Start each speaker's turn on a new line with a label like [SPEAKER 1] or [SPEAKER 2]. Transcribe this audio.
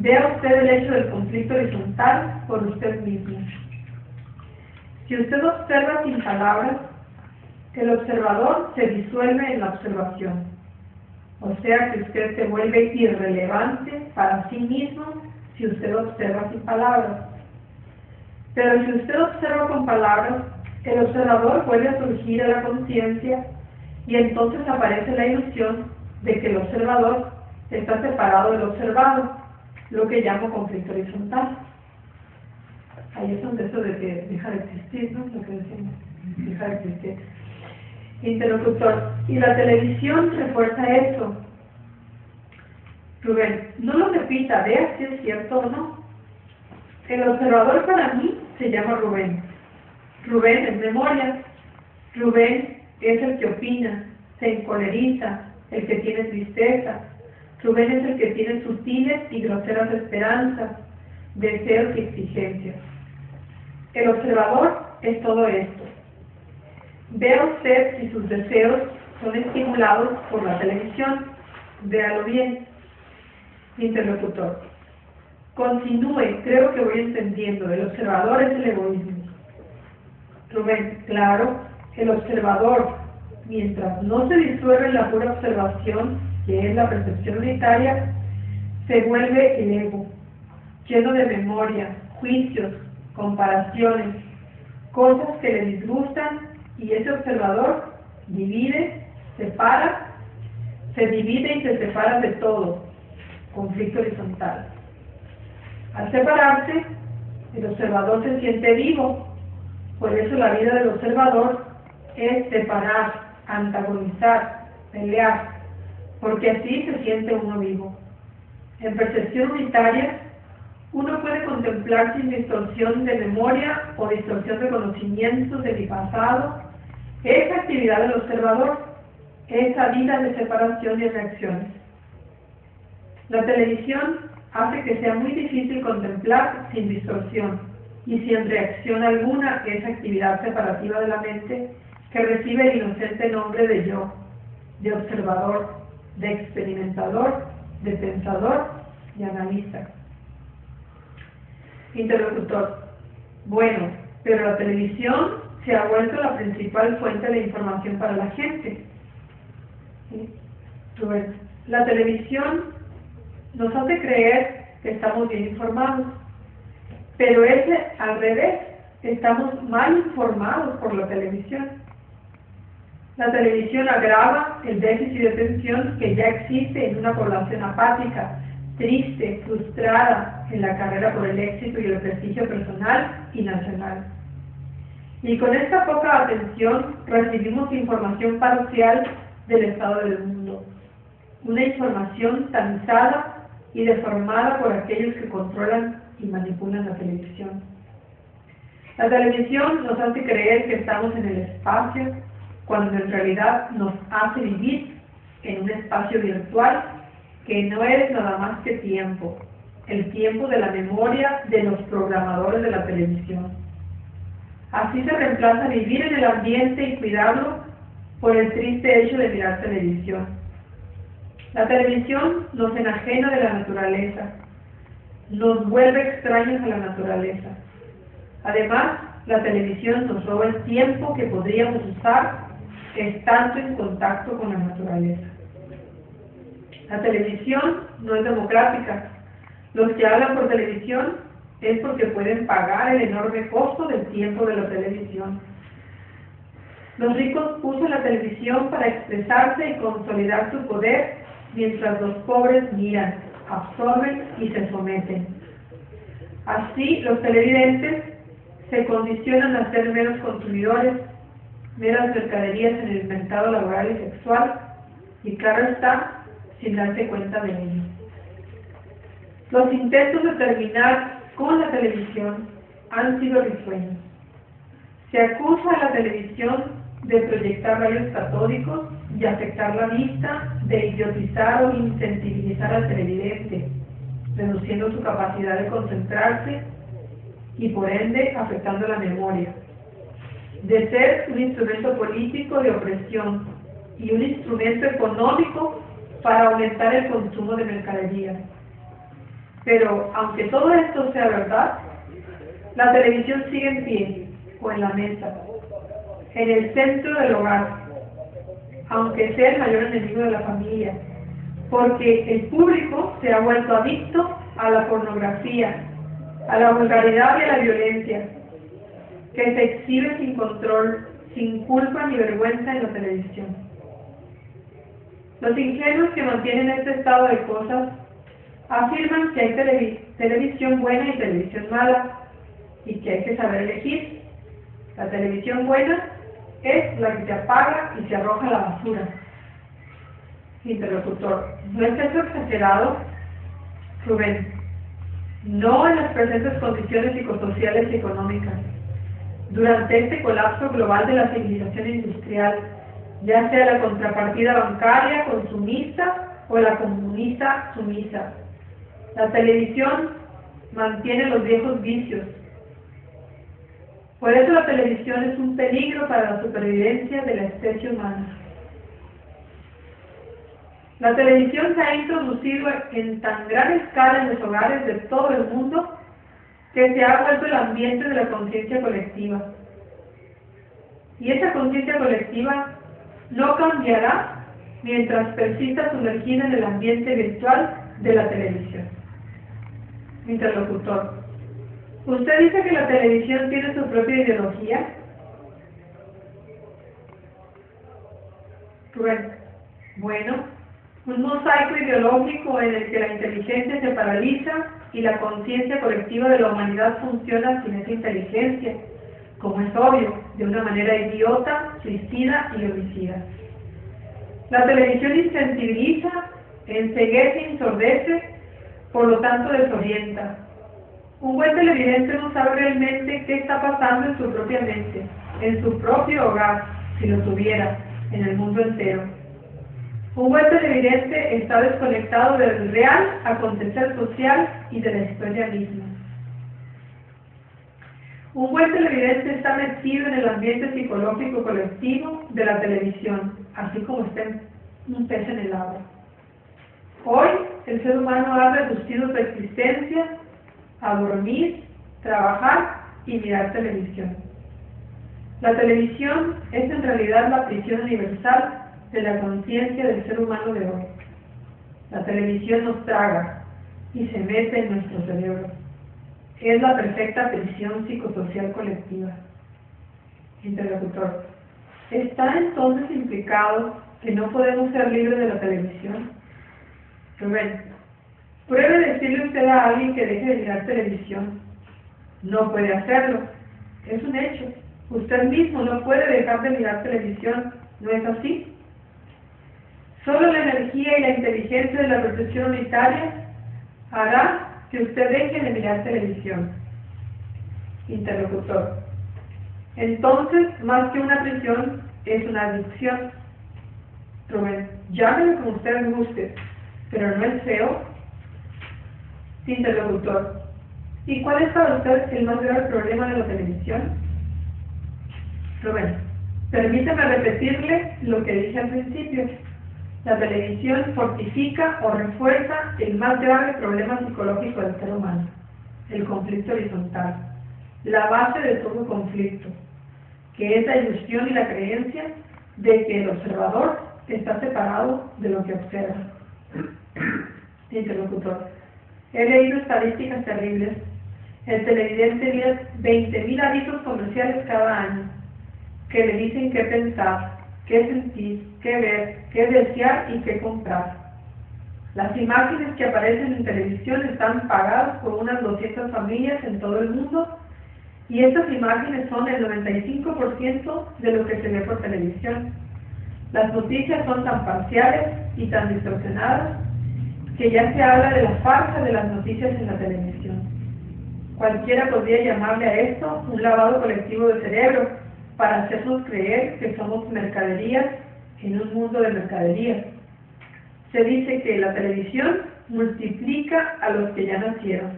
[SPEAKER 1] Vea usted el hecho del conflicto horizontal por usted mismo. Si usted observa sin palabras, el observador se disuelve en la observación. O sea que usted se vuelve irrelevante para sí mismo si usted observa sin palabras. Pero si usted observa con palabras, el observador vuelve a surgir a la conciencia y entonces aparece la ilusión de que el observador está separado del observado, lo que llamo conflicto horizontal. Ahí es donde eso de que deja de existir, ¿no? Lo que decimos, deja de existir. Interlocutor. Y la televisión refuerza eso. Rubén, no lo repita, vea si es cierto o no. El observador para mí se llama Rubén. Rubén es memoria. Rubén es el que opina, se encoleriza, el que tiene tristeza. Rubén es el que tiene sutiles y groseras esperanzas, deseos y exigencias. El observador es todo esto. Vea usted si sus deseos son estimulados por la televisión. Véalo bien. Interlocutor. Continúe, creo que voy entendiendo. El observador es el egoísmo. Rubén, claro, el observador, mientras no se disuelve en la pura observación, que es la percepción unitaria, se vuelve el ego, lleno de memoria, juicios, comparaciones, cosas que le disgustan, y ese observador divide, separa, se divide y se separa de todo, conflicto horizontal. Al separarse, el observador se siente vivo, por eso la vida del observador es separar, antagonizar, pelear, porque así se siente uno vivo. En percepción unitaria, uno puede contemplar sin distorsión de memoria o distorsión de conocimientos de mi pasado esa actividad del observador, esa vida de separación y reacciones. La televisión hace que sea muy difícil contemplar sin distorsión y sin reacción alguna esa actividad separativa de la mente que recibe el inocente nombre de yo, de observador, de experimentador, de pensador y analista. Interlocutor. Bueno, pero la televisión se ha vuelto la principal fuente de información para la gente. ¿Sí? La televisión nos hace creer que estamos bien informados, pero es al revés, estamos mal informados por la televisión. La televisión agrava el déficit de atención que ya existe en una población apática, triste, frustrada en la carrera por el éxito y el prestigio personal y nacional. Y con esta poca atención recibimos información parcial del estado del mundo, una información tamizada y deformada por aquellos que controlan y manipulan la televisión. La televisión nos hace creer que estamos en el espacio, cuando en realidad nos hace vivir en un espacio virtual que no es nada más que tiempo, el tiempo de la memoria de los programadores de la televisión. Así se reemplaza vivir en el ambiente y cuidarlo por el triste hecho de mirar televisión. La televisión nos enajena de la naturaleza, nos vuelve extraños a la naturaleza. Además, la televisión nos roba el tiempo que podríamos usar estando en contacto con la naturaleza. La televisión no es democrática. Los que hablan por televisión es porque pueden pagar el enorme costo del tiempo de la televisión. Los ricos usan la televisión para expresarse y consolidar su poder, mientras los pobres miran, absorben y se someten. Así, los televidentes se condicionan a ser meros consumidores, meras mercaderías en el mercado laboral y sexual, y claro está, sin darse cuenta de ello. Los intentos de terminar con la televisión han sido risueños. Se acusa a la televisión de proyectar rayos catódicos y afectar la vista, de idiotizar o insensibilizar al televidente, reduciendo su capacidad de concentrarse y por ende afectando la memoria, de ser un instrumento político de opresión y un instrumento económico para aumentar el consumo de mercaderías. Pero, aunque todo esto sea verdad, la televisión sigue en pie, o en la mesa, en el centro del hogar, aunque sea el mayor enemigo de la familia, porque el público se ha vuelto adicto a la pornografía, a la vulgaridad y a la violencia, que se exhibe sin control, sin culpa ni vergüenza en la televisión. Los ingenuos que mantienen este estado de cosas afirman que hay televisión buena y televisión mala, y que hay que saber elegir. La televisión buena es la que se apaga y se arroja a la basura. Interlocutor: ¿no es eso exagerado? Rubén: no en las presentes condiciones psicosociales y económicas. Durante este colapso global de la civilización industrial, ya sea la contrapartida bancaria consumista o la comunista sumisa, la televisión mantiene los viejos vicios. Por eso la televisión es un peligro para la supervivencia de la especie humana. La televisión se ha introducido en tan gran escala en los hogares de todo el mundo que se ha vuelto el ambiente de la conciencia colectiva. Y esa conciencia colectiva no cambiará mientras persista sumergida en el ambiente virtual de la televisión. Interlocutor: ¿usted dice que la televisión tiene su propia ideología? Rubén: bueno, un mosaico ideológico en el que la inteligencia se paraliza y la conciencia colectiva de la humanidad funciona sin esa inteligencia, como es obvio, de una manera idiota, suicida y homicida. La televisión insensibiliza, enceguece y ensordece, por lo tanto desorienta. Un buen televidente no sabe realmente qué está pasando en su propia mente, en su propio hogar, si lo tuviera, en el mundo entero. Un buen televidente está desconectado del real acontecer social y de la historia misma. Un buen televidente está metido en el ambiente psicológico colectivo de la televisión, así como está un pez en el agua. Hoy, el ser humano ha reducido su existencia a dormir, trabajar y mirar televisión. La televisión es en realidad la prisión universal de la conciencia del ser humano de hoy. La televisión nos traga y se mete en nuestro cerebro. Es la perfecta prisión psicosocial colectiva. Interlocutor: ¿está entonces implicado que no podemos ser libres de la televisión? Rubén: pruebe decirle usted a alguien que deje de mirar televisión. No puede hacerlo. Es un hecho. Usted mismo no puede dejar de mirar televisión. ¿No es así? Solo la energía y la inteligencia de la reflexión unitaria hará que usted deje de mirar televisión. Interlocutor: entonces, más que una prisión, es una adicción. Rubén: llámelo como usted guste, pero no es feo. Interlocutor: ¿y cuál es para usted el más grave problema de la televisión? Rubén: permítame repetirle lo que dije al principio. La televisión fortifica o refuerza el más grave problema psicológico del ser humano, el conflicto horizontal, la base de todo conflicto, que es la ilusión y la creencia de que el observador está separado de lo que observa. Interlocutor: he leído estadísticas terribles. El televidente ve 20.000 avisos comerciales cada año que le dicen qué pensar, qué sentir, qué ver, qué desear y qué comprar. Las imágenes que aparecen en televisión están pagadas por unas 200 familias en todo el mundo, y estas imágenes son el 95% de lo que se ve por televisión. Las noticias son tan parciales y tan distorsionadas que ya se habla de la farsa de las noticias en la televisión. Cualquiera podría llamarle a esto un lavado colectivo de cerebro para hacernos creer que somos mercaderías en un mundo de mercaderías. Se dice que la televisión multiplica a los que ya nacieron.